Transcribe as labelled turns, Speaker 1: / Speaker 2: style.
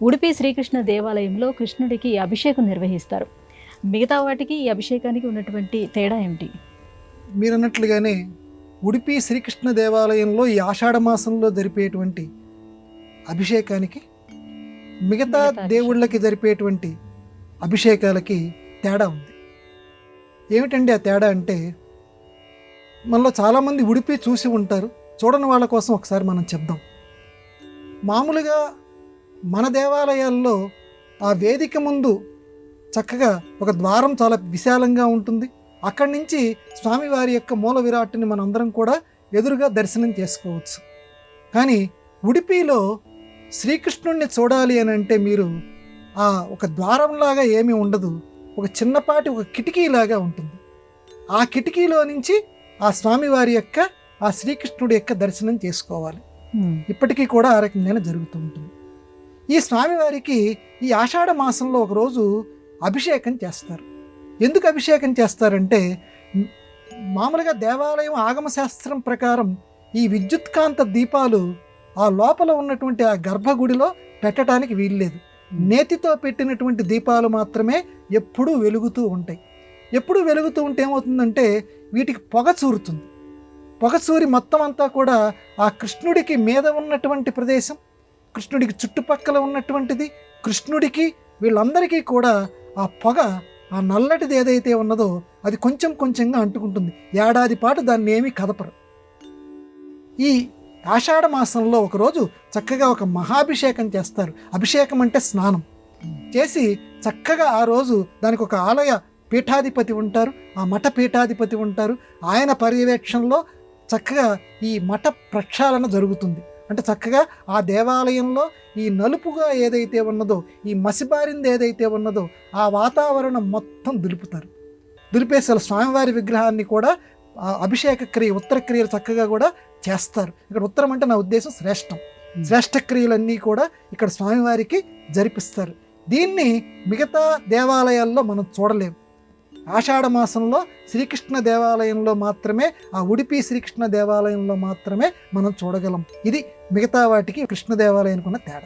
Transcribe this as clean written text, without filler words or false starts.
Speaker 1: ఉడిపి శ్రీకృష్ణ దేవాలయంలో కృష్ణుడికి అభిషేకం నిర్వహిస్తారు. మిగతా వాటికి ఈ అభిషేకానికి ఉన్నటువంటి తేడా ఏమిటి?
Speaker 2: మీరన్నట్లుగానే ఉడిపి శ్రీకృష్ణ దేవాలయంలో ఈ ఆషాఢ మాసంలో జరిపేటువంటి అభిషేకానికి మిగతా దేవుళ్ళకి జరిపేటువంటి అభిషేకాలకి తేడా ఉంది. ఏమిటండి ఆ తేడా అంటే, మనలో చాలామంది ఉడిపి చూసి ఉంటారు, చూడని వాళ్ళ కోసం ఒకసారి మనం చెప్దాం. మామూలుగా మన దేవాలయాల్లో ఆ వేదిక ముందు చక్కగా ఒక ద్వారం చాలా విశాలంగా ఉంటుంది. అక్కడి నుంచి స్వామివారి యొక్క మూల విరాట్టుని మనందరం కూడా ఎదురుగా దర్శనం చేసుకోవచ్చు. కానీ ఉడిపిలో శ్రీకృష్ణుడిని చూడాలి అని అంటే మీరు ఆ ఒక ద్వారంలాగా ఏమీ ఉండదు, ఒక చిన్నపాటి ఒక కిటికీలాగా ఉంటుంది. ఆ కిటికీలో నుంచి ఆ స్వామివారి యొక్క ఆ శ్రీకృష్ణుడి యొక్క దర్శనం చేసుకోవాలి. ఇప్పటికీ కూడా ఆ రకంగానే జరుగుతూ ఉంటుంది. ఈ స్వామివారికి ఈ ఆషాఢ మాసంలో ఒకరోజు అభిషేకం చేస్తారు. ఎందుకు అభిషేకం చేస్తారంటే, మామూలుగా దేవాలయం ఆగమశాస్త్రం ప్రకారం ఈ విద్యుత్కాంత దీపాలు ఆ లోపల ఉన్నటువంటి ఆ గర్భగుడిలో పెట్టడానికి వీల్లేదు. నేతితో పెట్టినటువంటి దీపాలు మాత్రమే ఎప్పుడూ వెలుగుతూ ఉంటాయి. ఎప్పుడూ వెలుగుతూ ఉంటే ఏమవుతుందంటే వీటికి పొగ చూరుతుంది. పొగ చూరి మొత్తం అంతా కూడా ఆ కృష్ణుడికి మీద ఉన్నటువంటి ప్రదేశం, కృష్ణుడికి చుట్టుపక్కల ఉన్నటువంటిది, కృష్ణుడికి వీళ్ళందరికీ కూడా ఆ పొగ, ఆ నల్లటిది ఏదైతే ఉన్నదో అది కొంచెం కొంచెంగా అంటుకుంటుంది. ఏడాది పాటు దాన్ని ఏమీ కదపరు. ఈ ఆషాఢ మాసంలో ఒకరోజు చక్కగా ఒక మహాభిషేకం చేస్తారు. అభిషేకం అంటే స్నానం చేసి చక్కగా ఆ రోజు దానికి ఒక ఆలయ పీఠాధిపతి ఉంటారు, ఆ మఠ పీఠాధిపతి ఉంటారు. ఆయన పర్యవేక్షణలో చక్కగా ఈ మఠ ప్రక్షాళన జరుగుతుంది. అంటే చక్కగా ఆ దేవాలయంలో ఈ నలుపుగా ఏదైతే ఉన్నదో, ఈ మసిబారింది ఏదైతే ఉన్నదో ఆ వాతావరణం మొత్తం దులుపుతారు. దులిపేసి స్వామివారి విగ్రహాన్ని కూడా అభిషేక క్రియ, ఉత్తర క్రియలు చక్కగా కూడా చేస్తారు. ఇక్కడ ఉత్తరం అంటే నా ఉద్దేశం శ్రేష్టం. శ్రేష్ఠ క్రియలన్నీ కూడా ఇక్కడ స్వామివారికి జరిపిస్తారు. దీన్ని మిగతా దేవాలయాల్లో మనం చూడలేము. ఆషాఢ మాసంలో శ్రీకృష్ణ దేవాలయంలో మాత్రమే, ఆ ఉడిపి శ్రీకృష్ణ దేవాలయంలో మాత్రమే మనం చూడగలం. ఇది మిగతా వాటికి కృష్ణ దేవాలయానికి ఉన్న తేడా.